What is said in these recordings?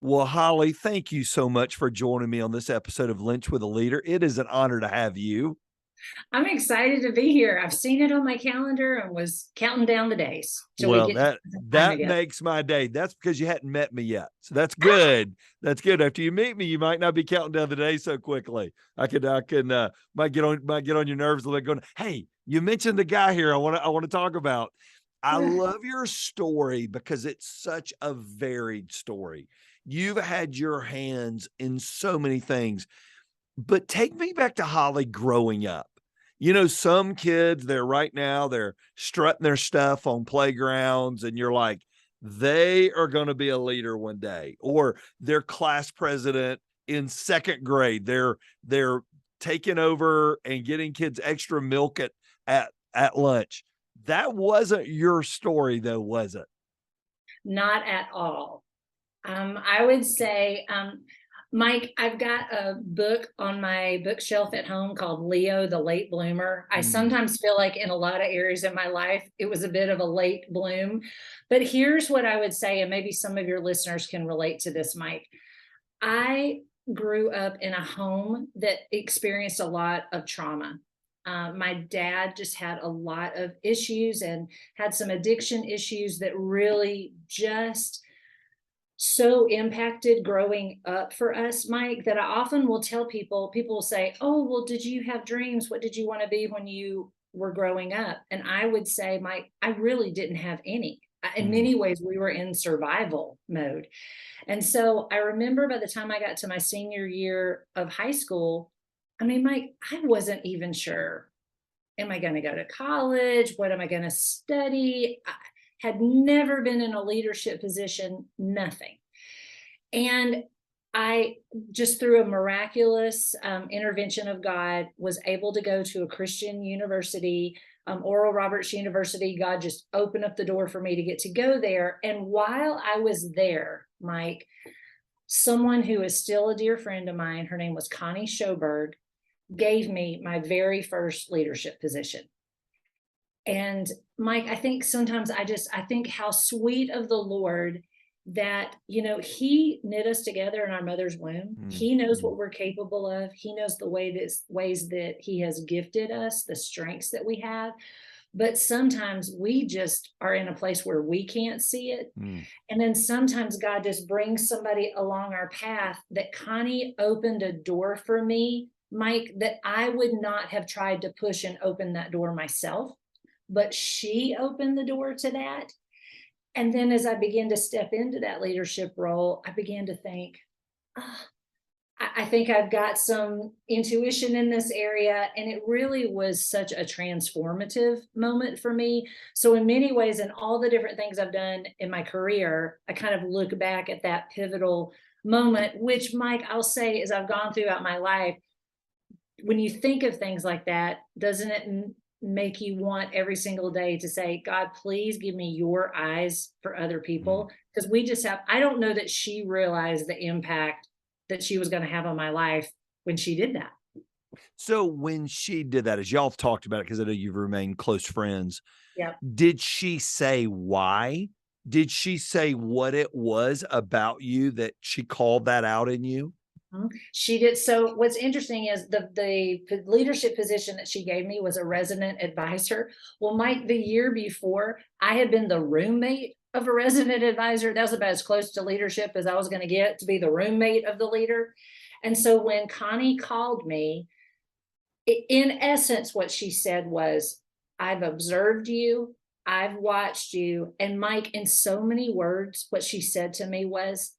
Well, Holly, thank you so much for joining me on this episode of Linch with a Leader. It is an honor to have you. I'm excited to be here. I've seen it on my calendar and was counting down the days till we Well, get to that spend some time that together. makes my day. That's because you hadn't met me yet. So that's good. That's good. After you meet me, you might not be counting down the day so quickly. I can might get on your nerves a little bit going, hey, you mentioned the guy here I want to talk about. I love your story because it's such a varied story. You've had your hands in so many things. But take me back to Holly growing up. Some kids, they're strutting their stuff on playgrounds, and you're like, they are going to be a leader one day, or they're class president in second grade. They're taking over and getting kids extra milk at lunch. That wasn't your story, though, was it? Not at all. I would say, Mike, I've got a book on my bookshelf at home called Leo, the Late Bloomer. I Mm. sometimes feel like in a lot of areas in my life, it was a bit of a late bloom. But here's what I would say, and maybe some of your listeners can relate to this, Mike. I grew up in a home that experienced a lot of trauma. My dad just had a lot of issues and had some addiction issues that really just so impacted growing up for us, Mike, that I often will tell people will say, oh, well, did you have dreams? What did you want to be when you were growing up? And I would say, Mike, I really didn't have any. In Mm. many ways, we were in survival mode. And so I remember by the time I got to my senior year of high school, I mean, Mike, I wasn't even sure. Am I going to go to college? What am I going to study? I had never been in a leadership position, nothing. And I just through a miraculous intervention of God was able to go to a Christian university, Oral Roberts University. God just opened up the door for me to get to go there. And while I was there, Mike, someone who is still a dear friend of mine, her name was Connie Schoberg, gave me my very first leadership position. And Mike, I think sometimes I think how sweet of the Lord that, he knit us together in our mother's womb. Mm. He knows Mm. what we're capable of. He knows the ways that he has gifted us, the strengths that we have. But sometimes we just are in a place where we can't see it. Mm. And then sometimes God just brings somebody along our path that Connie opened a door for me, Mike, that I would not have tried to push and open that door myself, but she opened the door to that. And then as I began to step into that leadership role, I began to think, oh, I think I've got some intuition in this area. And it really was such a transformative moment for me. So, in many ways, in all the different things I've done in my career, I kind of look back at that pivotal moment, which, Mike, I'll say as I've gone throughout my life, when you think of things like that, doesn't it make you want every single day to say, God, please give me your eyes for other Mm. people? Because we just have, I don't know that she realized the impact that she was going to have on my life when she did that. So when she did that, as y'all have talked about it, because I know you've remained close friends, Yeah. did she say why? Did she say what it was about you that she called that out in you? She did. So what's interesting is the leadership position that she gave me was a resident advisor. Well, Mike, the year before, I had been the roommate of a resident advisor. That was about as close to leadership as I was going to get, to be the roommate of the leader. And so when Connie called me, in essence, what she said was, I've observed you, I've watched you. And Mike, in so many words, what she said to me was,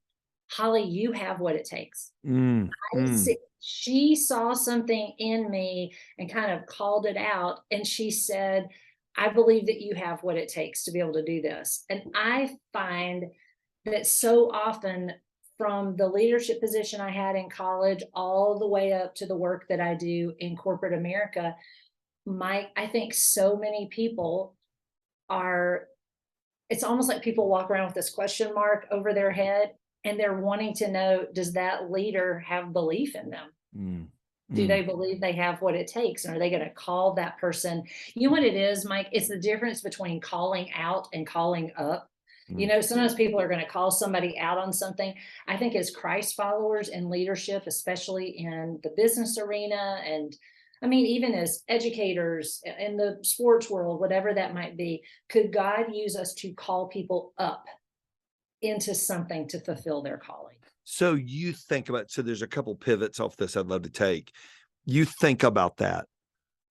Holly, you have what it takes. Mm. Mm. She saw something in me and kind of called it out. And she said, I believe that you have what it takes to be able to do this. And I find that so often, from the leadership position I had in college all the way up to the work that I do in corporate America, I think so many people are, it's almost like people walk around with this question mark over their head and they're wanting to know, does that leader have belief in them? Mm. Do Mm. they believe they have what it takes? And are they going to call that person? You know what it is, Mike? It's the difference between calling out and calling up. You know, sometimes people are going to call somebody out on something. I think as Christ followers in leadership, especially in the business arena, and I mean, even as educators in the sports world, whatever that might be, could God use us to call people up into something to fulfill their calling? So you think about, so there's a couple pivots off this I'd love to take. You think about that.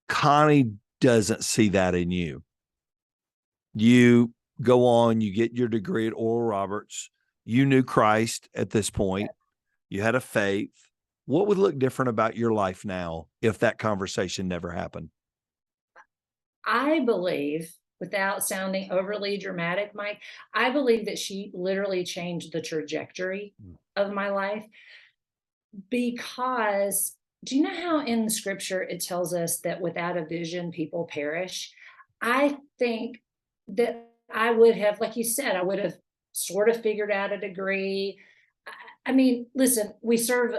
Connie doesn't see that in you. You go on, you get your degree at Oral Roberts. You knew Christ at this point. You had a faith. What would look different about your life now if that conversation never happened? I believe, without sounding overly dramatic, Mike, I believe that she literally changed the trajectory of my life, because do you know how in scripture it tells us that without a vision, people perish? I think that I would have, like you said, I would have sort of figured out a degree. I mean, listen, we serve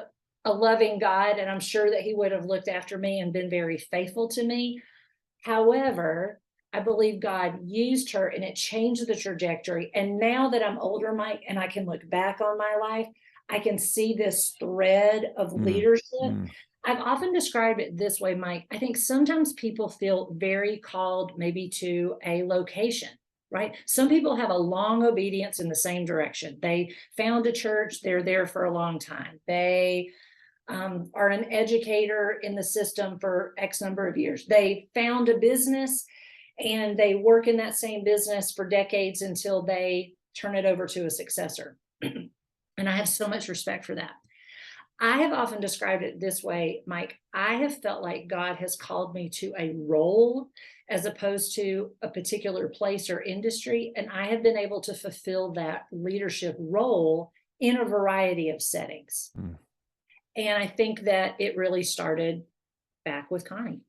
a loving God, and I'm sure that He would have looked after me and been very faithful to me. However, I believe God used her and it changed the trajectory. And now that I'm older, Mike, and I can look back on my life, I can see this thread of leadership. I've often described it this way, Mike. I think sometimes people feel very called maybe to a location, right? Some people have a long obedience in the same direction. They found a church, they're there for a long time. They are an educator in the system for X number of years. They found a business and they work in that same business for decades until they turn it over to a successor. And I have so much respect for that. I have often described it this way, Mike. I have felt like God has called me to a role as opposed to a particular place or industry. And I have been able to fulfill that leadership role in a variety of settings. And I think that it really started back with Connie.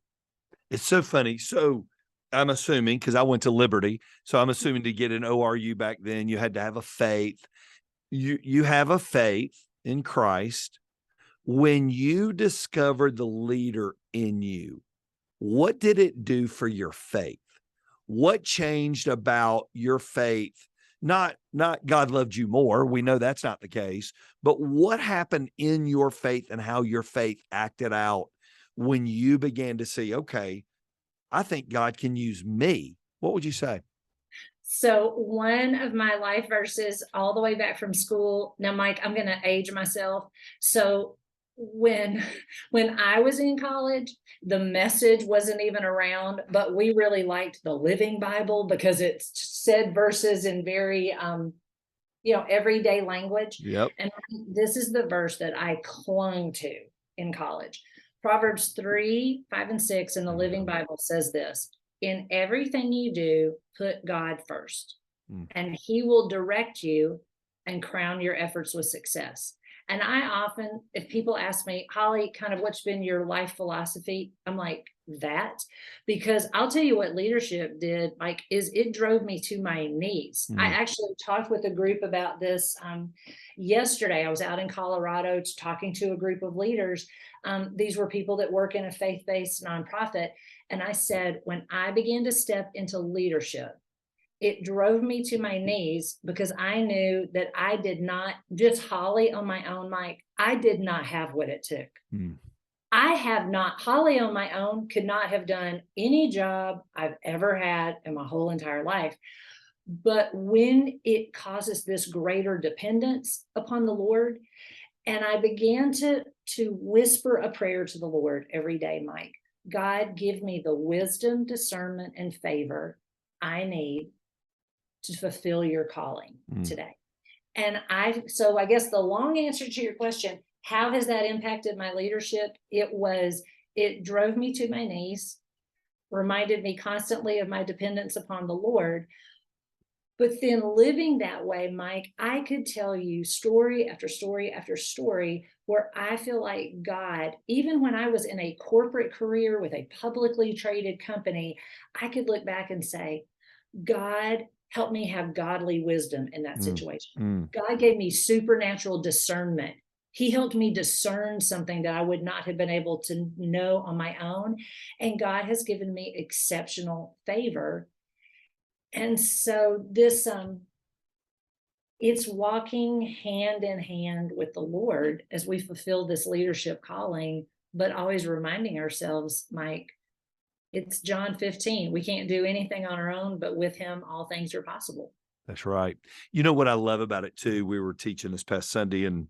It's so funny. So I'm assuming, because I went to Liberty, so I'm assuming to get an ORU back then, you had to have a faith. You have a faith in Christ. When you discovered the leader in you, what did it do for your faith? What changed about your faith? Not God loved you more. We know that's not the case. But what happened in your faith and how your faith acted out when you began to see, okay, I think God can use me? What would you say? So one of my life verses all the way back from school. Now, Mike, I'm going to age myself. So when I was in college, the Message wasn't even around, but we really liked the Living Bible because it said verses in very everyday language. Yep. And this is the verse that I clung to in college. Proverbs 3, 5, and 6 in the Living Bible says this: in everything you do, put God first, and He will direct you and crown your efforts with success. And I often, if people ask me, Holly, kind of what's been your life philosophy? I'm like, that, because I'll tell you what leadership did, Mike, is it drove me to my knees. I actually talked with a group about this yesterday. I was out in Colorado talking to a group of leaders. These were people that work in a faith-based nonprofit. And I said, when I began to step into leadership, it drove me to my knees because I knew that I did not, just Holly on my own, Mike, I did not have what it took. I have not, Holly on my own could not have done any job I've ever had in my whole entire life. But when it causes this greater dependence upon the Lord, and I began to whisper a prayer to the Lord every day, Mike, God, give me the wisdom, discernment, and favor I need to fulfill your calling today. And so I guess the long answer to your question, how has that impacted my leadership? It drove me to my knees, reminded me constantly of my dependence upon the Lord. But then living that way, Mike, I could tell you story after story after story where I feel like God, even when I was in a corporate career with a publicly traded company, I could look back and say, God helped me have godly wisdom in that situation. God gave me supernatural discernment. He helped me discern something that I would not have been able to know on my own. And God has given me exceptional favor. And so this it's walking hand in hand with the Lord as we fulfill this leadership calling, but always reminding ourselves, Mike, it's John 15. We can't do anything on our own, but with him, all things are possible. That's right. You know what I love about it too? We were teaching this past Sunday and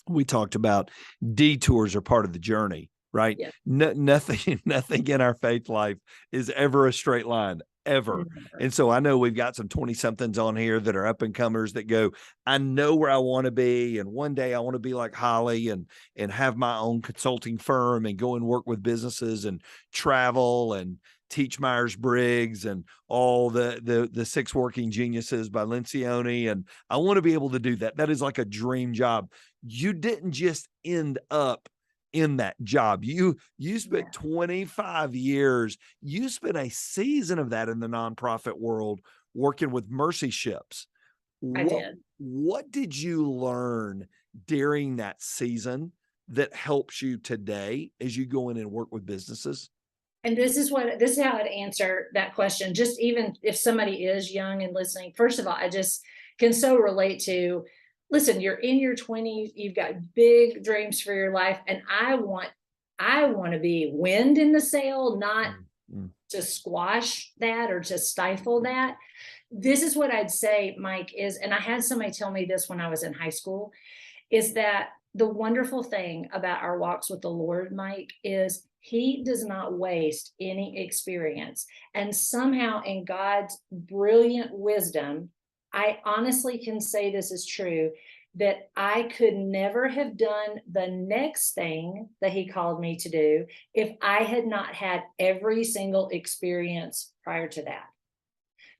we talked about detours are part of the journey, right? Yeah. Nothing, nothing in our faith life is ever a straight line, ever. Never. And so I know we've got some 20 somethings on here that are up and comers that go, I know where I want to be. And one day I want to be like Holly and have my own consulting firm and go and work with businesses and travel and teach Myers-Briggs and all the six working geniuses by Lencioni. And I want to be able to do that. That is like a dream job. You didn't just end up in that job. You spent 25 years. You spent a season of that in the nonprofit world working with Mercy Ships. I did. What did you learn during that season that helps you today as you go in and work with businesses? And this is how I'd answer that question. Just even if somebody is young and listening, first of all, I just can so relate to, listen, you're in your 20s, you've got big dreams for your life. And I want to be wind in the sail, not to squash that or to stifle that. This is what I'd say, Mike, is, and I had somebody tell me this when I was in high school, is that the wonderful thing about our walks with the Lord, Mike, is he does not waste any experience. And somehow in God's brilliant wisdom, I honestly can say this is true, that I could never have done the next thing that he called me to do if I had not had every single experience prior to that.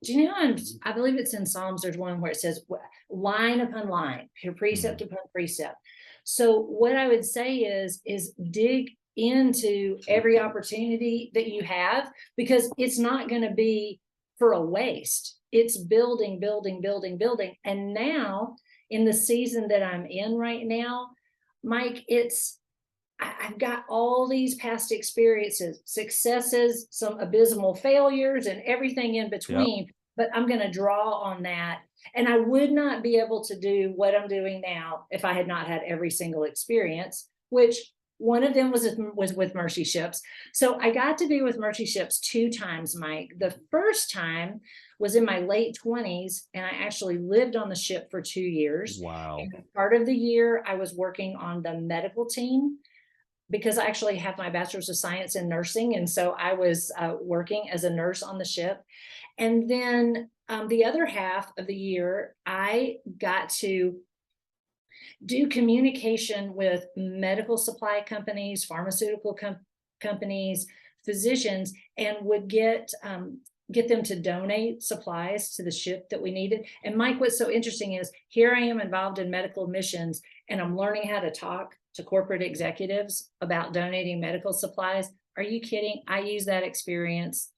Do you know, I believe it's in Psalms, there's one where it says line upon line, precept upon precept. So what I would say is dig into every opportunity that you have, because it's not going to be for a waste. It's building, building, building, building. And now in the season that I'm in right now, Mike, I've got all these past experiences, successes, some abysmal failures, and everything in between. Yep. But I'm going to draw on that. And I would not be able to do what I'm doing now if I had not had every single experience, which one of them was with Mercy Ships. So I got to be with Mercy Ships 2 times, Mike. The first time was in my late 20s, and I actually lived on the ship for 2 years. Wow. And part of the year, I was working on the medical team, because I actually have my bachelor's of science in nursing. And so I was working as a nurse on the ship. And then the other half of the year, I got to do communication with medical supply companies, pharmaceutical companies, physicians, and would get them to donate supplies to the ship that we needed. And Mike, what's so interesting is here I am involved in medical missions, and I'm learning how to talk to corporate executives about donating medical supplies. Are you kidding? I use that experience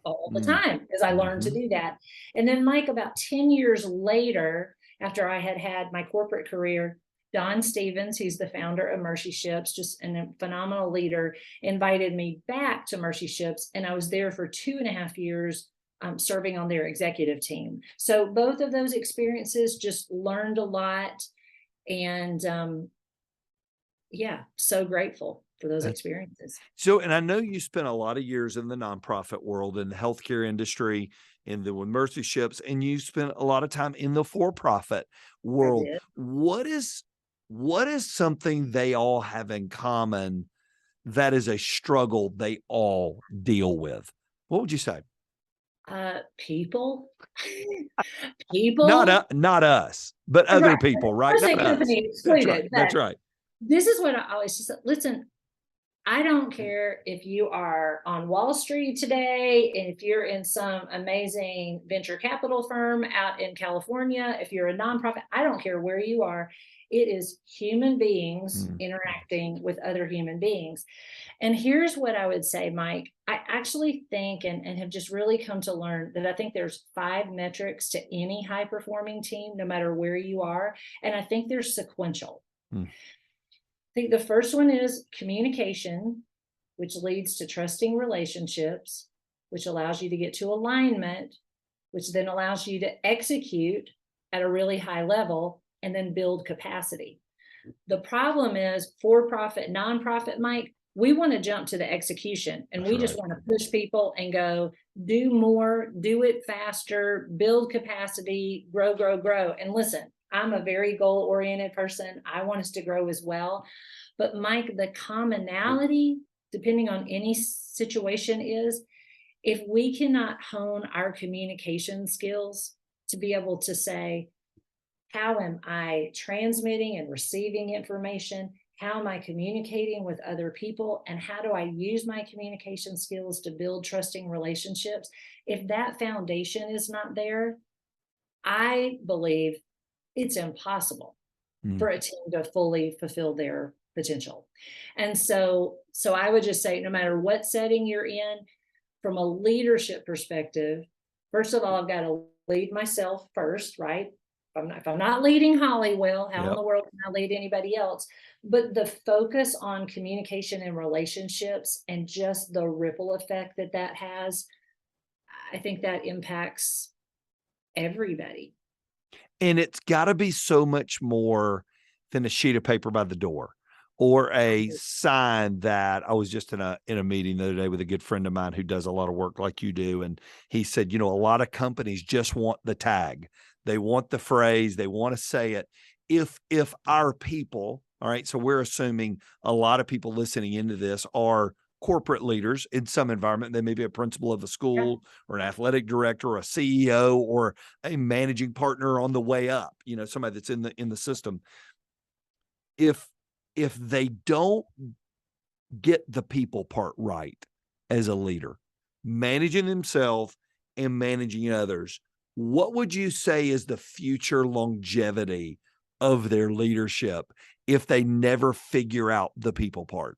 all the time as I learned to do that. And then Mike, about 10 years later, after I had had my corporate career, Don Stevens, who's the founder of Mercy Ships, just a phenomenal leader, invited me back to Mercy Ships. And I was there for 2.5 years serving on their executive team. So both of those experiences, just learned a lot. And so grateful for those experiences. So, and I know you spent a lot of years in the nonprofit world, in the healthcare industry, with Mercy Ships, and you spent a lot of time in the for-profit world. What is something they all have in common that is a struggle they all deal with? What would you say? People. Not us, but other people, right? Not company excluded. That's right. This is what I always just listen. I don't care if you are on Wall Street today, and if you're in some amazing venture capital firm out in California, if you're a nonprofit, I don't care where you are. It is human beings interacting with other human beings. And here's what I would say, Mike. I actually think and have just really come to learn that I think there's 5 metrics to any high-performing team, no matter where you are. And I think they're sequential. I think the first one is communication, which leads to trusting relationships, which allows you to get to alignment, which then allows you to execute, at a really high level and then build capacity. The problem is for-profit, nonprofit, Mike, we want to jump to the execution and That's we just right. want to push people and go do more, do it faster, build capacity, grow, grow, grow. And listen, I'm a very goal-oriented person. I want us to grow as well. But Mike, the commonality, depending on any situation, is if we cannot hone our communication skills to be able to say, how am I transmitting and receiving information? How am I communicating with other people? And how do I use my communication skills to build trusting relationships? If that foundation is not there, I believe it's impossible for Mm. a team to fully fulfill their potential. And so I would just say, no matter what setting you're in, from a leadership perspective, first of all, I've got to lead myself first, right? If I'm not leading Holly well, how in Yep. the world can I lead anybody else? But the focus on communication and relationships and just the ripple effect that that has, I think that impacts everybody. And it's gotta be so much more than a sheet of paper by the door or a sign that I was just in a meeting the other day with a good friend of mine who does a lot of work like you do, and he said, "You know, a lot of companies just want the tag. They want the phrase, they wanna say it. If our people," all right, so we're assuming a lot of people listening into this are corporate leaders in some environment. They may be a principal of a Yeah. school or an athletic director or a CEO or a managing partner on the way up, somebody that's in the system. If if they don't get the people part right as a leader, managing themselves and managing others, what would you say is the future longevity of their leadership if they never figure out the people part?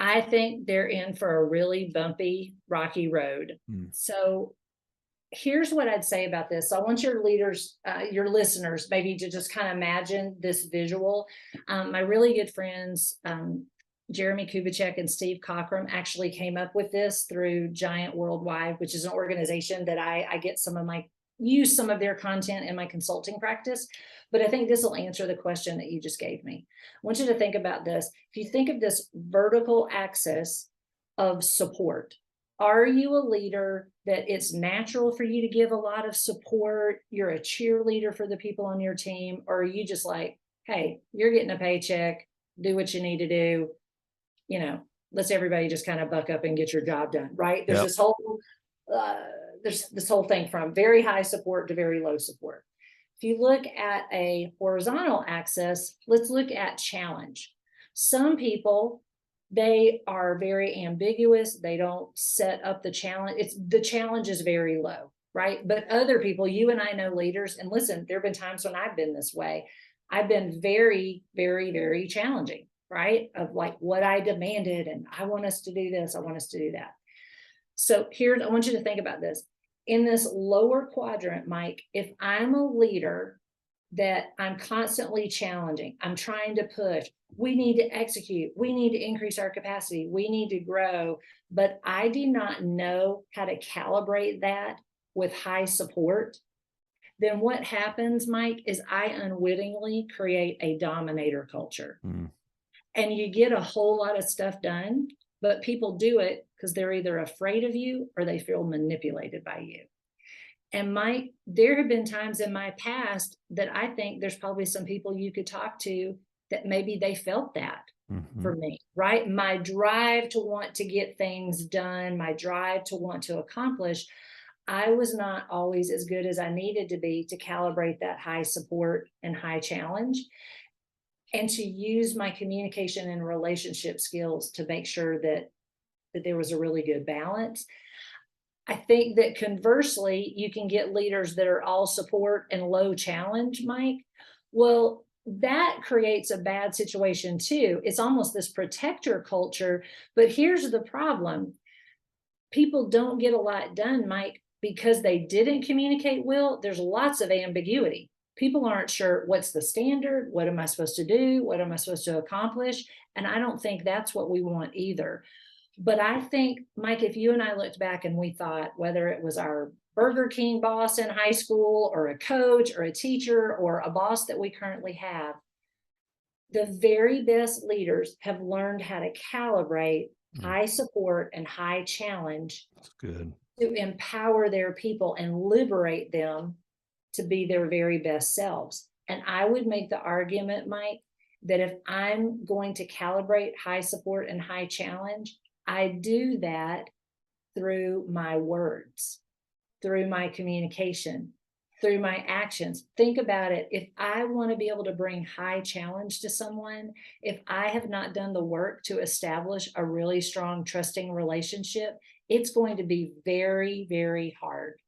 I think they're in for a really bumpy, rocky road. Mm, So here's what I'd say about this. So I want your leaders, your listeners, maybe to just kind of imagine this visual. My really good friends, Jeremy Kubicek and Steve Cockram, actually came up with this through Giant Worldwide, which is an organization that I get use some of their content in my consulting practice. But I think this will answer the question that you just gave me. I want you to think about this. If you think of this vertical axis of support, are you a leader that it's natural for you to give a lot of support? You're a cheerleader for the people on your team, or are you just like, hey, you're getting a paycheck, do what you need to do, let's everybody just kind of buck up and get your job done, right? yep. Uh, there's this whole thing from very high support to very low support. If you look at a horizontal axis, let's look at challenge. Some people, they are very ambiguous. They don't set up the challenge. The challenge is very low, right? But other people, you and I know leaders, and listen, there have been times when I've been this way. I've been very, very, very challenging, right? Of like what I demanded, and I want us to do this, I want us to do that. So here, I want you to think about this. In this lower quadrant, Mike, if I'm a leader that I'm constantly challenging, I'm trying to push, we need to execute, we need to increase our capacity, we need to grow, but I do not know how to calibrate that with high support, then what happens, Mike, is I unwittingly create a dominator culture. Mm, And you get a whole lot of stuff done, but people do it because they're either afraid of you or they feel manipulated by you. And Mike, there have been times in my past that I think there's probably some people you could talk to that maybe they felt that mhm. for me, right? My drive to want to get things done, my drive to want to accomplish, I was not always as good as I needed to be to calibrate that high support and high challenge, and to use my communication and relationship skills to make sure that there was a really good balance. I think that conversely, you can get leaders that are all support and low challenge, Mike. Well, that creates a bad situation too. It's almost this protector culture. But here's the problem: people don't get a lot done, Mike, because they didn't communicate well. There's lots of ambiguity. People aren't sure what's the standard, what am I supposed to do, what am I supposed to accomplish? And I don't think that's what we want either. But I think, Mike, if you and I looked back and we thought, whether it was our Burger King boss in high school, or a coach, or a teacher, or a boss that we currently have, the very best leaders have learned how to calibrate high support and high challenge. That's good. To empower their people and liberate them to be their very best selves. And I would make the argument, Mike, that if I'm going to calibrate high support and high challenge, I do that through my words, through my communication, through my actions. Think about it. If I want to be able to bring high challenge to someone, if I have not done the work to establish a really strong, trusting relationship, it's going to be very, very hard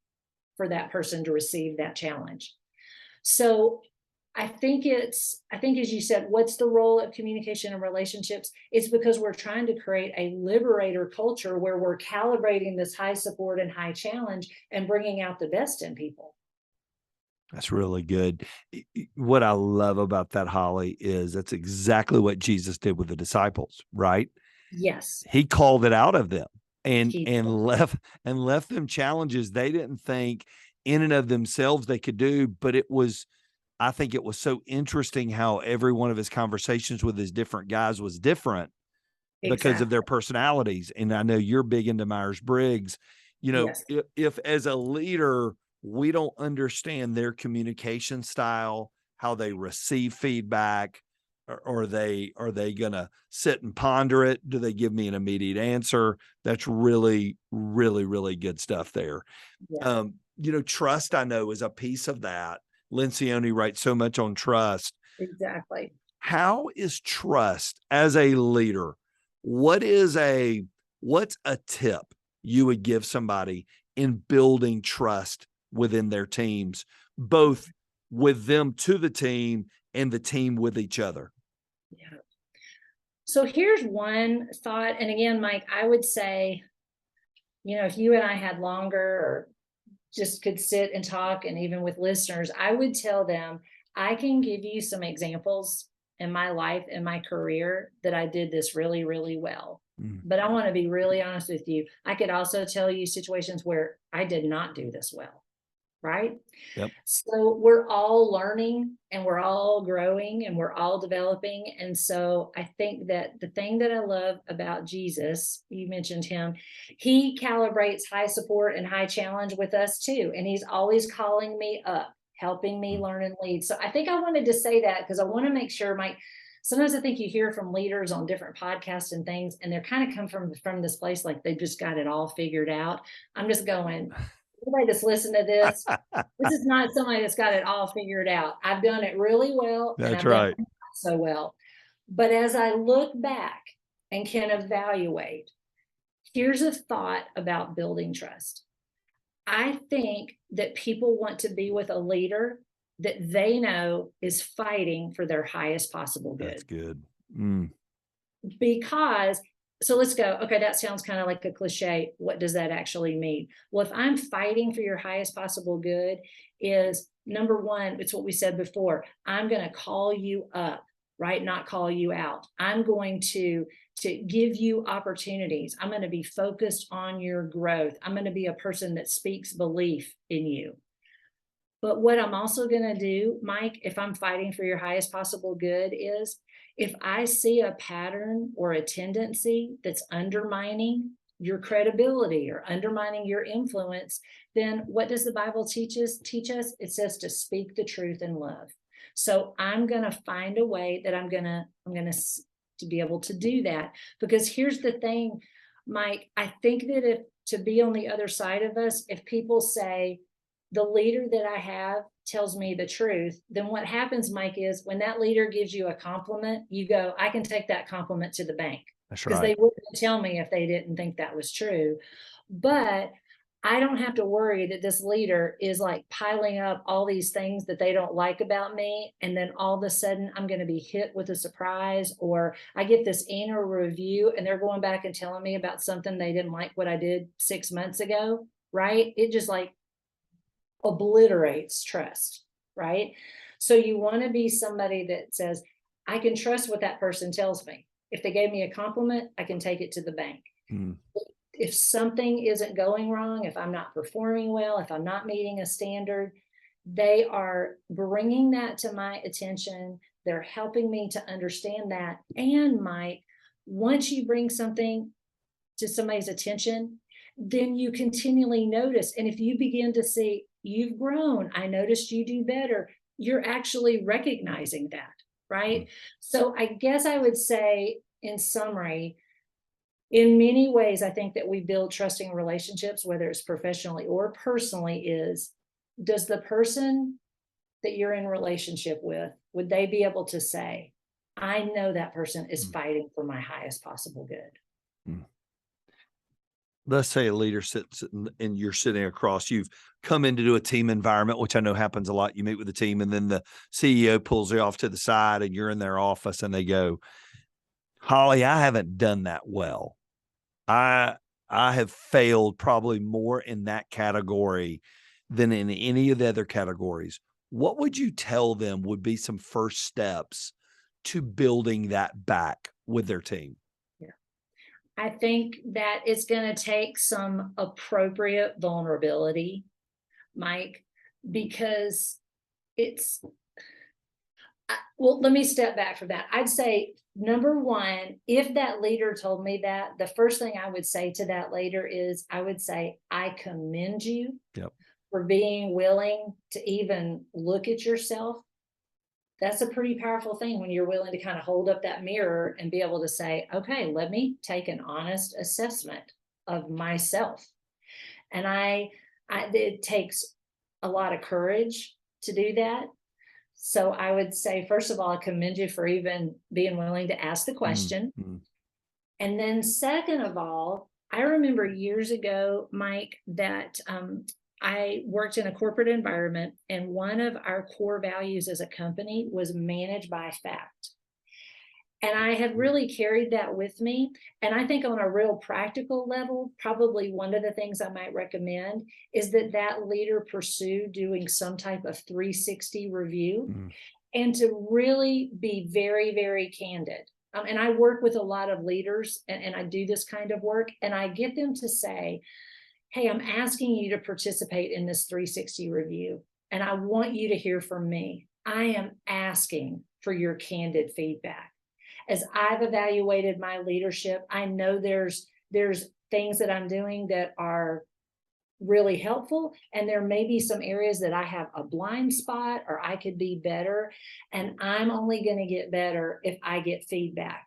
for that person to receive that challenge. So I think as you said, what's the role of communication and relationships? It's because we're trying to create a liberator culture where we're calibrating this high support and high challenge and bringing out the best in people. That's really good. What I love about that, Holly, is that's exactly what Jesus did with the disciples, right? Yes. He called it out of them and He left them challenges they didn't think in and of themselves they could do. But I think it was so interesting how every one of his conversations with his different guys was different because of their personalities. And I know you're big into Myers-Briggs. Yes. If as a leader, we don't understand their communication style, how they receive feedback, or are they going to sit and ponder it? Do they give me an immediate answer? That's really, really, really good stuff there. Yeah. Trust, I know, is a piece of that. Lencioni writes so much on trust. Exactly. How is trust as a leader? What's a tip you would give somebody in building trust within their teams, both with them to the team and the team with each other? Yeah. So here's one thought. And again, Mike, I would say, if you and I had longer or just could sit and talk, and even with listeners, I would tell them, I can give you some examples in my life and my career that I did this really, really well. But I want to be really honest with you. I could also tell you situations where I did not do this well. Right? Yep. So we're all learning and we're all growing and we're all developing. And so I think that the thing that I love about Jesus, you mentioned him, he calibrates high support and high challenge with us too. And he's always calling me up, helping me learn and lead. So I think I wanted to say that because I want to make sure, Mike, sometimes I think you hear from leaders on different podcasts and things, and they're kind of come from this place like they just got it all figured out. I'm just going, everybody that's listened to this, this is not somebody that's got it all figured out. I've done it really well. That's and I've right. done it not so well. But as I look back and can evaluate, here's a thought about building trust. I think that people want to be with a leader that they know is fighting for their highest possible good. That's good. Because so let's go. Okay, that sounds kind of like a cliche. What does that actually mean? Well, if I'm fighting for your highest possible good, is number one, it's what we said before. I'm going to call you up, right? Not call you out. I'm going to give you opportunities. I'm going to be focused on your growth. I'm going to be a person that speaks belief in you. But what I'm also going to do, Mike, if I'm fighting for your highest possible good, is if I see a pattern or a tendency that's undermining your credibility or undermining your influence, then what does the Bible teach us? It says to speak the truth in love. So I'm going to find a way that I'm going to be able to do that. Because here's the thing, Mike, I think that to be on the other side of us, if people say, the leader that I have tells me the truth, then what happens, Mike, is when that leader gives you a compliment, you go, I can take that compliment to the bank. That's because right. they wouldn't tell me if they didn't think that was true. But I don't have to worry that this leader is like piling up all these things that they don't like about me. And then all of a sudden I'm going to be hit with a surprise, or I get this annual review and they're going back and telling me about something they didn't like what I did 6 months ago. Right. It just like obliterates trust. Right. So you want to be somebody that says, I can trust what that person tells me. If they gave me a compliment, I can take it to the bank. if something isn't going wrong, if I'm not performing well, if I'm not meeting a standard, they are bringing that to my attention. They're helping me to understand that. And Mike, once you bring something to somebody's attention, then you continually notice. And if you begin to see you've grown, I noticed you do better, you're actually recognizing that, right? So I guess I would say, in summary, in many ways, I think that we build trusting relationships, whether it's professionally or personally, is, does the person that you're in relationship with, would they be able to say, I know that person is fighting for my highest possible good? Mm. Let's say a leader sits and you're sitting across, you've come in to do a team environment, which I know happens a lot. You meet with the team and then the CEO pulls you off to the side and you're in their office and they go, Holly, I haven't done that well. I have failed probably more in that category than in any of the other categories. What would you tell them would be some first steps to building that back with their team? I think that it's going to take some appropriate vulnerability, Mike, because it's, well, let me step back from that. I'd say, number one, if that leader told me that, the first thing I would say to that leader is, I would say, I commend you for being willing to even look at yourself. That's a pretty powerful thing when you're willing to kind of hold up that mirror and be able to say, okay, let me take an honest assessment of myself. And it takes a lot of courage to do that. So I would say, first of all, I commend you for even being willing to ask the question. And then second of all, I remember years ago, Mike, that I worked in a corporate environment, and one of our core values as a company was manage by fact. And I have really carried that with me. And I think on a real practical level, probably one of the things I might recommend is that that leader pursue doing some type of 360 review and to really be very, very candid. And I work with a lot of leaders and I do this kind of work, and I get them to say, hey, I'm asking you to participate in this 360 review, and I want you to hear from me. I am asking for your candid feedback. As I've evaluated my leadership, I know there's things that I'm doing that are really helpful, and there may be some areas that I have a blind spot or I could be better, and I'm only going to get better if I get feedback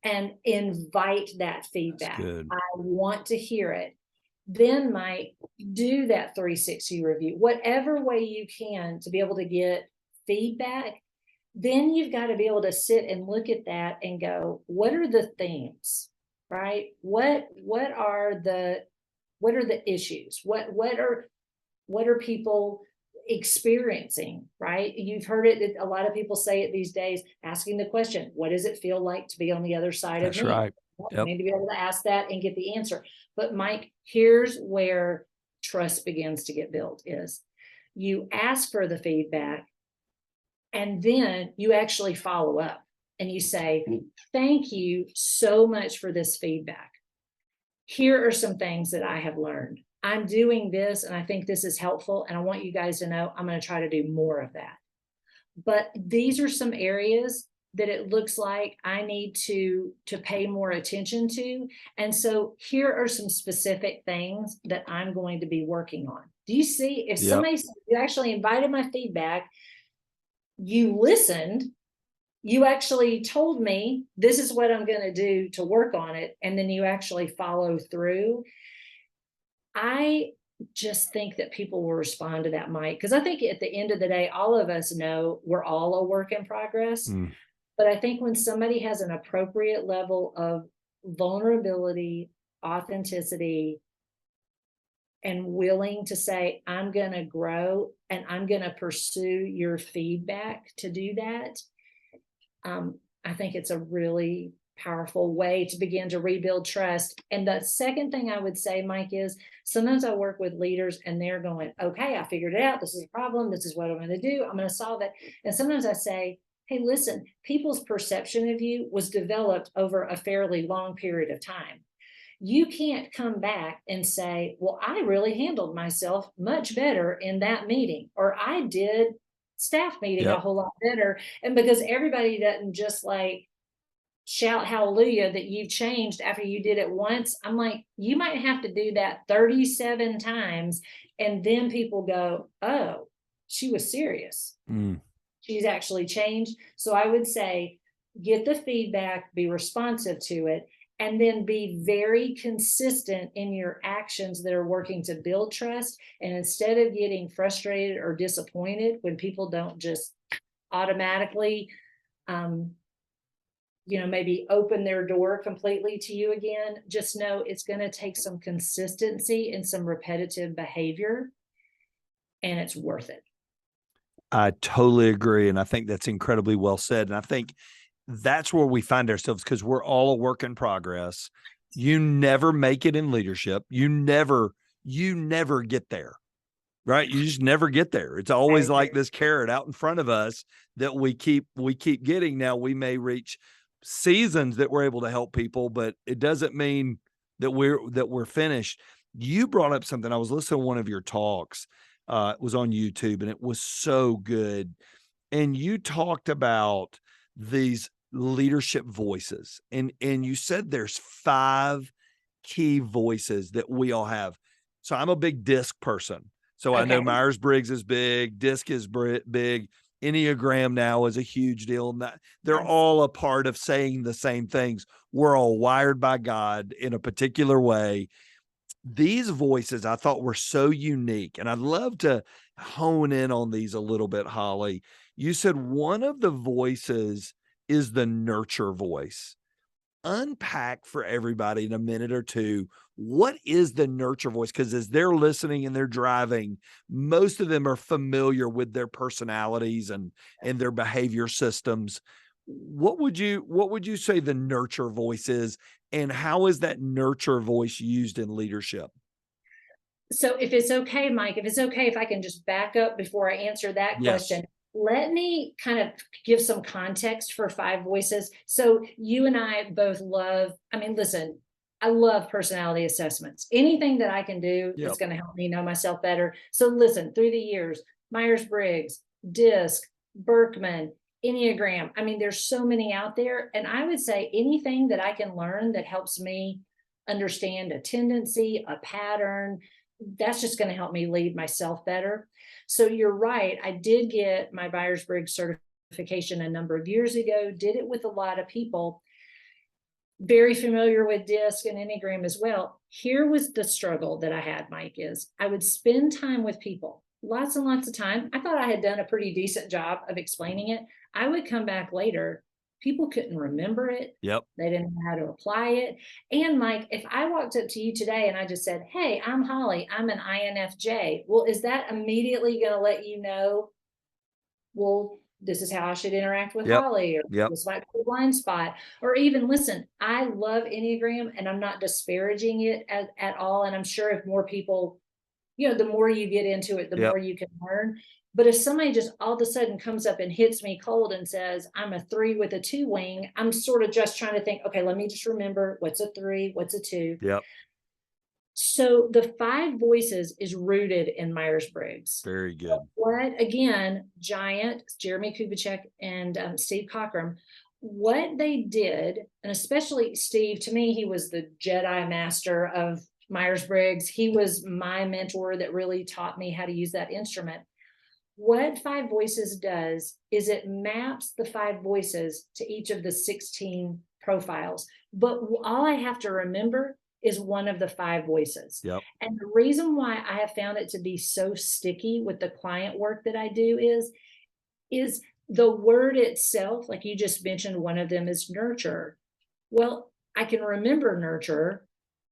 and invite that feedback. I want to hear it. Then Mike, do that 360 review, whatever way you can to be able to get feedback. Then you've got to be able to sit and look at that and go, what are the themes, right? What are the issues? What are people experiencing, right? You've heard it. A lot of people say it these days, asking the question, what does it feel like to be on the other side of me? That's right. You need to be able to ask that and get the answer. But Mike, here's where trust begins to get built, is you ask for the feedback and then you actually follow up and you say, thank you so much for this feedback. Here are some things that I have learned. I'm doing this and I think this is helpful, and I want you guys to know I'm going to try to do more of that. But these are some areas that it looks like I need to pay more attention to. And so here are some specific things that I'm going to be working on. Do you see, if somebody said, you actually invited my feedback, you listened, you actually told me this is what I'm going to do to work on it, and then you actually follow through, I just think that people will respond to that, Mike, because I think at the end of the day, all of us know we're all a work in progress. But I think when somebody has an appropriate level of vulnerability, authenticity, and willing to say, I'm going to grow and I'm going to pursue your feedback to do that, I think it's a really powerful way to begin to rebuild trust. And the second thing I would say, Mike, is sometimes I work with leaders and they're going, okay, I figured it out. This is a problem. This is what I'm going to do. I'm going to solve it. And sometimes I say, hey, listen, people's perception of you was developed over a fairly long period of time. You can't come back and say, well, I really handled myself much better in that meeting, or I did staff meeting a Yep. whole lot better. And because everybody doesn't just like shout hallelujah that you've changed after you did it once, I'm like, you might have to do that 37 times. And then people go, oh, she was serious. Mm. She's actually changed. So I would say, get the feedback, be responsive to it, and then be very consistent in your actions that are working to build trust. And instead of getting frustrated or disappointed when people don't just automatically, maybe open their door completely to you again, just know it's going to take some consistency and some repetitive behavior, and it's worth it. I totally agree. And I think that's incredibly well said. And I think that's where we find ourselves, because we're all a work in progress. You never make it in leadership. You never get there, right? You just never get there. It's always like this carrot out in front of us that we keep getting. Now we may reach seasons that we're able to help people, but it doesn't mean that we're finished. You brought up something. I was listening to one of your talks. It was on YouTube, and it was so good. And you talked about these leadership voices, and you said there's 5 key voices that we all have. So I'm a big DISC person. So I know Okay. Myers-Briggs is big, DISC is big, Enneagram now is a huge deal. And they're Yes. all a part of saying the same things. We're all wired by God in a particular way. These voices I thought were so unique, and I'd love to hone in on these a little bit, Holly. You said one of the voices is the nurture voice. Unpack for everybody in a minute or two, what is the nurture voice? Because as they're listening and they're driving, most of them are familiar with their personalities and their behavior systems. What would you say the nurture voice is, and how is that nurture voice used in leadership? So if it's okay, Mike, if it's okay, if I can just back up before I answer that Yes. question, let me kind of give some context for 5 voices. So you and I both love, listen, I love personality assessments. Anything that I can do that's Yep. going to help me know myself better. So listen, through the years, Myers-Briggs, DISC, Berkman, Enneagram. There's so many out there. And I would say anything that I can learn that helps me understand a tendency, a pattern, that's just going to help me lead myself better. So you're right. I did get my Myers-Briggs certification a number of years ago, did it with a lot of people, very familiar with DISC and Enneagram as well. Here was the struggle that I had, Mike, is I would spend time with people, lots and lots of time. I thought I had done a pretty decent job of explaining it. I would come back later. People couldn't remember it. Yep. They didn't know how to apply it. And Mike, if I walked up to you today and I just said, hey, I'm Holly, I'm an INFJ. Well, is that immediately going to let you know, well, this is how I should interact with Yep. Holly, or Yep. this might be a blind spot? Or even, listen, I love Enneagram and I'm not disparaging it at all. And I'm sure if more people, the more you get into it, the Yep. more you can learn. But if somebody just all of a sudden comes up and hits me cold and says, I'm a 3 with a 2 wing, I'm sort of just trying to think, okay, let me just remember what's a 3, what's a 2. Yep. So the 5 voices is rooted in Myers-Briggs. Very good. What, again, Giant, Jeremy Kubicek and Steve Cockram, what they did, and especially Steve, to me, he was the Jedi master of Myers-Briggs. He was my mentor that really taught me how to use that instrument. What 5 voices does is it maps the 5 voices to each of the 16 profiles. But all I have to remember is one of the 5 voices. Yep. And the reason why I have found it to be so sticky with the client work that I do is the word itself, like you just mentioned, one of them is nurture. Well, I can remember nurture,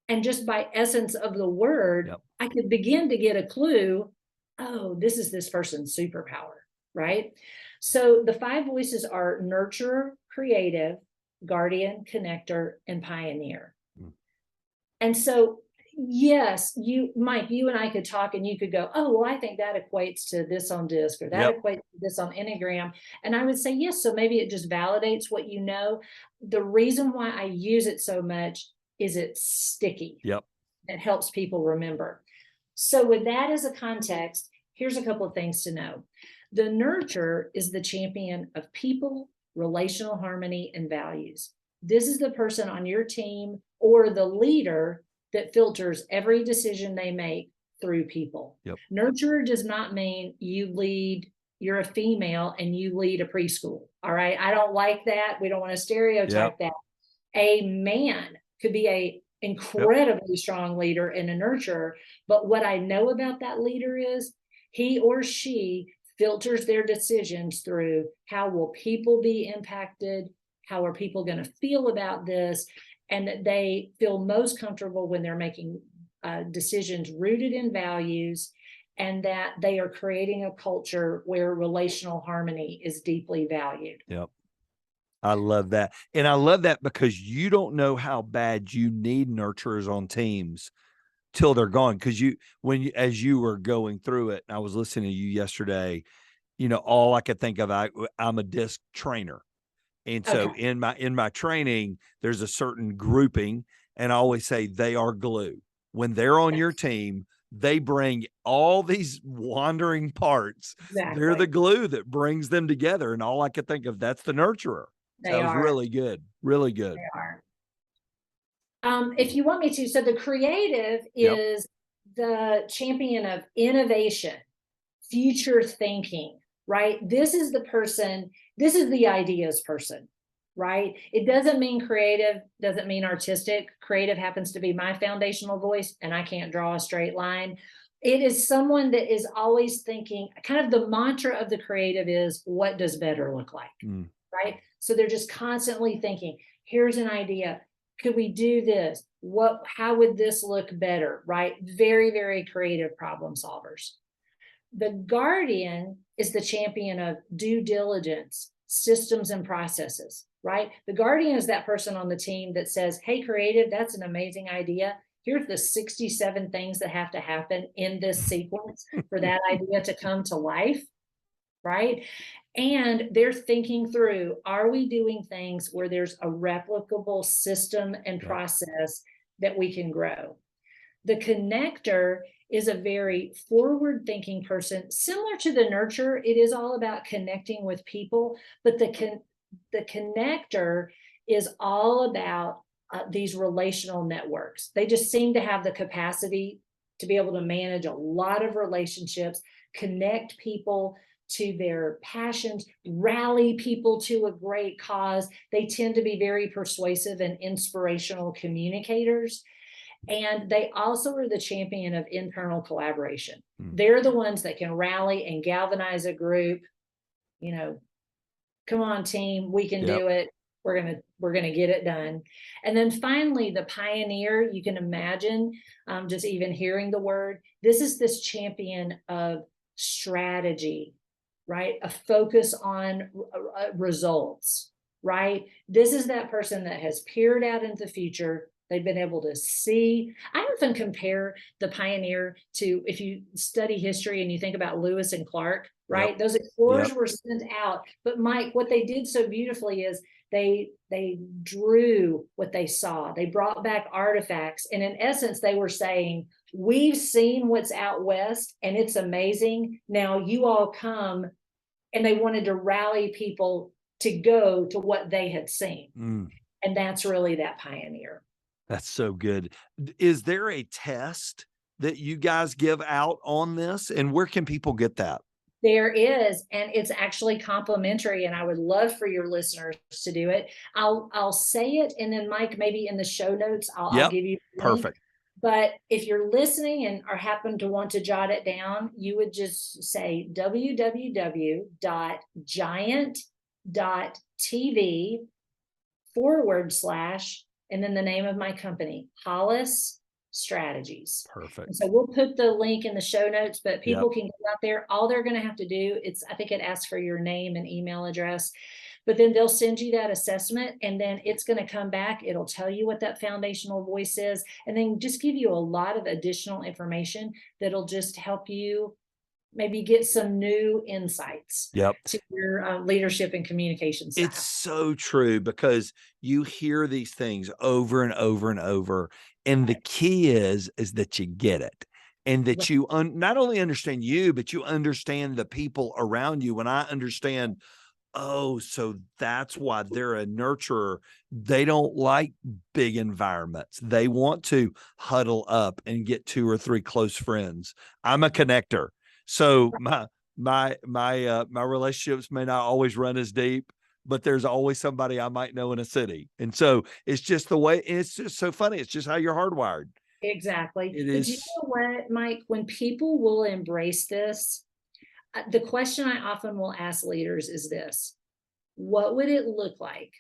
and just by essence of the word, Yep. I could begin to get a clue. Oh, this is this person's superpower, right? So the 5 voices are nurturer, creative, guardian, connector, and pioneer. Mm. And so, yes, Mike, you and I could talk and you could go, oh, well, I think that equates to this on DISC, or that equates to this on Enneagram. And I would say, yes, so maybe it just validates what you know. The reason why I use it so much is it sticky? Yep. It helps people remember. So with that as a context, here's a couple of things to know. The nurturer is the champion of people, relational harmony, and values. This is the person on your team or the leader that filters every decision they make through people. Yep. Nurturer does not mean you're a female and you lead a preschool. All right. I don't like that. We don't want to stereotype that. A man could be a incredibly strong leader and a nurturer. But what I know about that leader is he or she filters their decisions through how will people be impacted? How are people going to feel about this? And that they feel most comfortable when they're making decisions rooted in values, and that they are creating a culture where relational harmony is deeply valued. Yep. I love that. And I love that because you don't know how bad you need nurturers on teams till they're gone. Because as you were going through it, and I was listening to you yesterday, all I could think of, I'm a disc trainer. And so in my training, there's a certain grouping, and I always say they are glue. When they're on your team, they bring all these wandering parts. Exactly. They're the glue that brings them together. And all I could think of, that's the nurturer. That was really good. Really good. They are. If you want me to, so the creative is the champion of innovation, future thinking, right? This is the person, this is the ideas person, right? It doesn't mean creative, doesn't mean artistic. Creative happens to be my foundational voice, and I can't draw a straight line. It is someone that is always thinking, kind of the mantra of the creative is, what does better look like? Right? So they're just constantly thinking, here's an idea. Could we do this? How would this look better? Right? Very, very creative problem solvers. The guardian is the champion of due diligence, systems, and processes, right? The guardian is that person on the team that says, hey, creative, that's an amazing idea. Here's the 67 things that have to happen in this sequence for that idea to come to life, right? And they're thinking through, are we doing things where there's a replicable system and process that we can grow? The connector is a very forward-thinking person, similar to the nurturer. It is all about connecting with people, but the connector is all about these relational networks. They just seem to have the capacity to be able to manage a lot of relationships, connect people to their passions, rally people to a great cause. They tend to be very persuasive and inspirational communicators. And they also are the champion of internal collaboration. They're the ones that can rally and galvanize a group. Come on, team, we can do it. We're gonna get it done. And then finally, the pioneer. You can imagine, just even hearing the word. This is this champion of strategy, right? A focus on results, right? This is that person that has peered out into the future. They've been able to see. I often compare the pioneer to, if you study history and you think about Lewis and Clark, right? Those explorers were sent out. But Mike, what they did so beautifully is they drew what they saw. They brought back artifacts. And in essence, they were saying, we've seen what's out west and it's amazing. Now you all come. And they wanted to rally people to go to what they had seen. And that's really that pioneer. That's so good. Is there a test that you guys give out on this? And where can people get that? There is, and it's actually complimentary, and I would love for your listeners to do it. I'll say it, and then Mike, maybe in the show notes, I'll give you the link. Perfect. But if you're listening and or happen to want to jot it down, you would just say www.giant.tv/ and then the name of my company, Hollis Strategies. Perfect. And so we'll put the link in the show notes, but people can go out there. All they're going to have to do, I think it asks for your name and email address, but then they'll send you that assessment, and then it's going to come back. It'll tell you what that foundational voice is, and then just give you a lot of additional information that'll just help you maybe get some new insights Yep. to your leadership and communication It's style. so true because you hear these things over and over and over, and the Right. key is that you get it, and Right. that you not only understand you, but you understand the people around you. When I understand, oh, so that's why they're a nurturer. They don't like big environments. They want to huddle up and get 2 or 3 close friends. I'm a connector. So my relationships may not always run as deep, but there's always somebody I might know in a city. And so it's just the way, it's just so funny. It's just how you're hardwired. Exactly. It But you is. know what, Mike? When people will embrace this, the question I often will ask leaders is this: what would it look like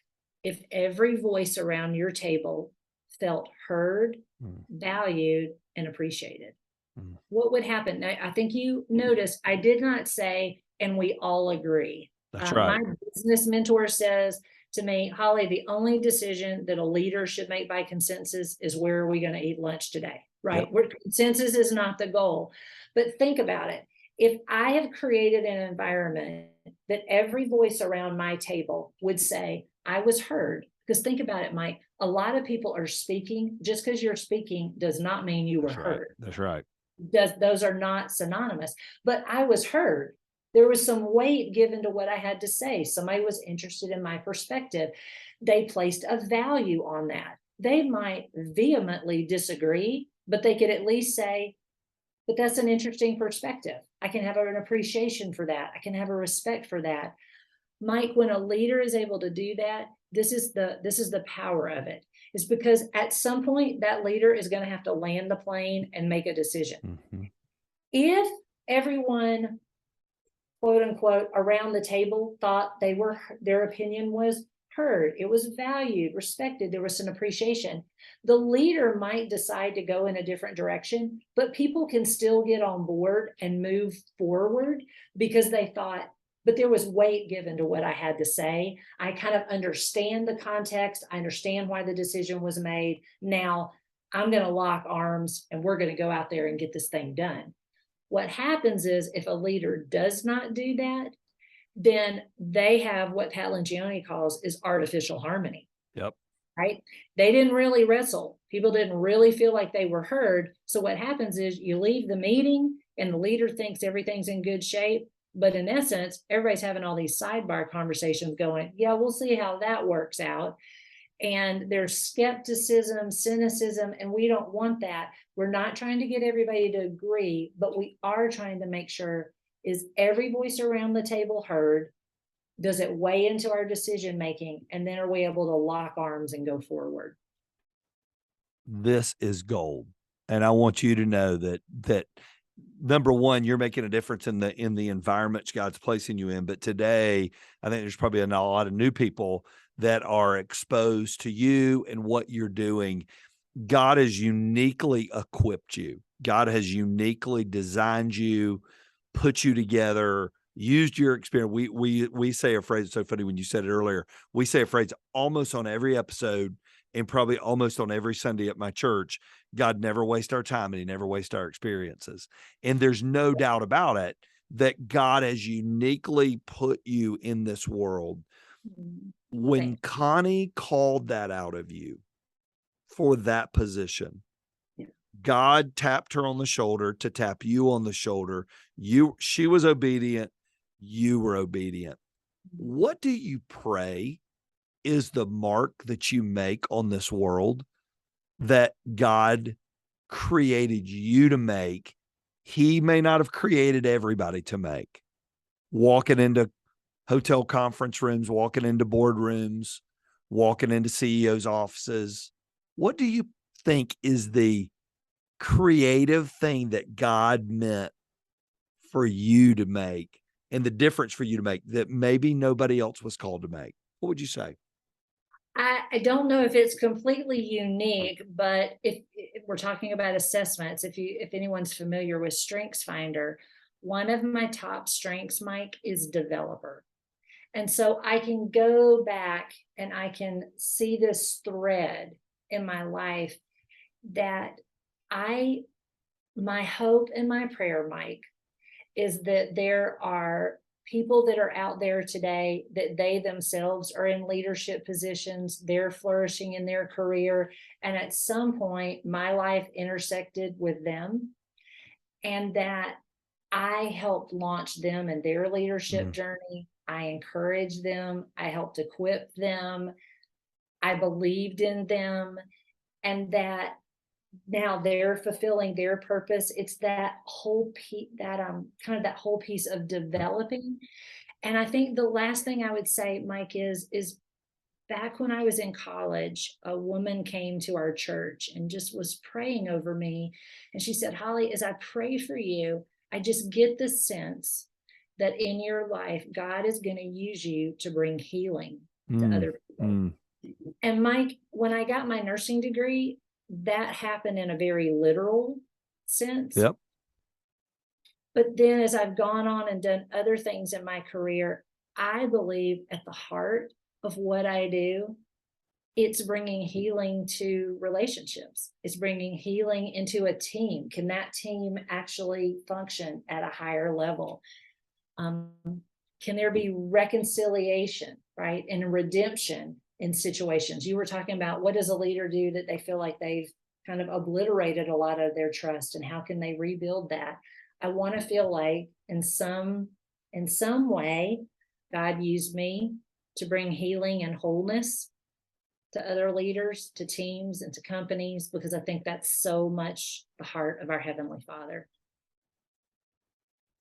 if every voice around your table felt heard, Mm, valued, and appreciated? mm. What would happen? Now, I think you noticed I did not say, and we all agree. That's My right. business mentor says to me, Holly, the only decision that a leader should make by consensus is where are we going to eat lunch today? Yep. Right? Where consensus is not the goal. But think about it. If I have created an environment that every voice around my table would say, I was heard, because think about it, Mike, a lot of people are speaking. Just because you're speaking does not mean you were That's right. heard. That's right. Those are not synonymous, but I was heard. There was some weight given to what I had to say. Somebody was interested in my perspective. They placed a value on that. They might vehemently disagree, but they could at least say, but that's an interesting perspective. I can have an appreciation for that. I can have a respect for that. Mike, when a leader is able to do that, this is the power of it. Is because at some point that leader is going to have to land the plane and make a decision. Mhm. If everyone, quote unquote, around the table thought their opinion was heard, it was valued, respected, there was an appreciation, the leader might decide to go in a different direction, but people can still get on board and move forward because they thought, but there was weight given to what I had to say. I kind of understand the context. I understand why the decision was made. Now I'm going to lock arms and we're going to go out there and get this thing done. What happens is if a leader does not do that, then they have what Pat Lencioni calls is artificial harmony, Yep. right? They didn't really wrestle. People didn't really feel like they were heard. So what happens is you leave the meeting and the leader thinks everything's in good shape. But in essence, everybody's having all these sidebar conversations going, yeah, we'll see how that works out. And there's skepticism, cynicism, and we don't want that. We're not trying to get everybody to agree, but we are trying to make sure, is every voice around the table heard? Does it weigh into our decision making? And then are we able to lock arms and go forward? This is gold. And I want you to know that number one, you're making a difference in the environments God's placing you in. But today, I think there's probably a lot of new people that are exposed to you and what you're doing. God has uniquely equipped you. God has uniquely designed you, put you together, used your experience. We say a phrase, it's so funny when you said it earlier. We say a phrase almost on every episode and probably almost on every Sunday at my church. God never wastes our time and he never wastes our experiences. And there's no doubt about it that God has uniquely put you in this world. Mhm. When Thank Connie called that out of you for that position, you. God tapped her on the shoulder to tap you on the shoulder. She was obedient. You were obedient. What do you pray is the mark that you make on this world that God created you to make? He may not have created everybody to make. Walking into hotel conference rooms, walking into boardrooms, walking into CEOs' offices. What do you think is the creative thing that God meant for you to make and the difference for you to make that maybe nobody else was called to make? What would you say? I don't know if it's completely unique, but if we're talking about assessments, if anyone's familiar with Strengths Finder, one of my top strengths, Mike, is developer. And so I can go back and I can see this thread in my life that I, my hope and my prayer, Mike, is that there are people that are out there today that they themselves are in leadership positions, they're flourishing in their career, and at some point my life intersected with them, and that I helped launch them in their leadership Mm. journey. I encouraged them, I helped equip them, I believed in them, and that now they're fulfilling their purpose. It's that whole piece, that kind of that whole piece of developing. And I think the last thing I would say, Mike, is back when I was in college, a woman came to our church and just was praying over me. And she said, Holly, as I pray for you, I just get the sense that in your life, God is going to use you to bring healing to Mm. other people. Mm. And Mike, when I got my nursing degree, that happened in a very literal sense. Yep. But then as I've gone on and done other things in my career, I believe at the heart of what I do, it's bringing healing to relationships. It's bringing healing into a team. Can that team actually function at a higher level? Can there be reconciliation, right? And redemption in situations? You were talking about, what does a leader do that they feel like they've kind of obliterated a lot of their trust, and how can they rebuild that? I want to feel like in some way, God used me to bring healing and wholeness to other leaders, to teams, and to companies, because I think that's so much the heart of our Heavenly Father.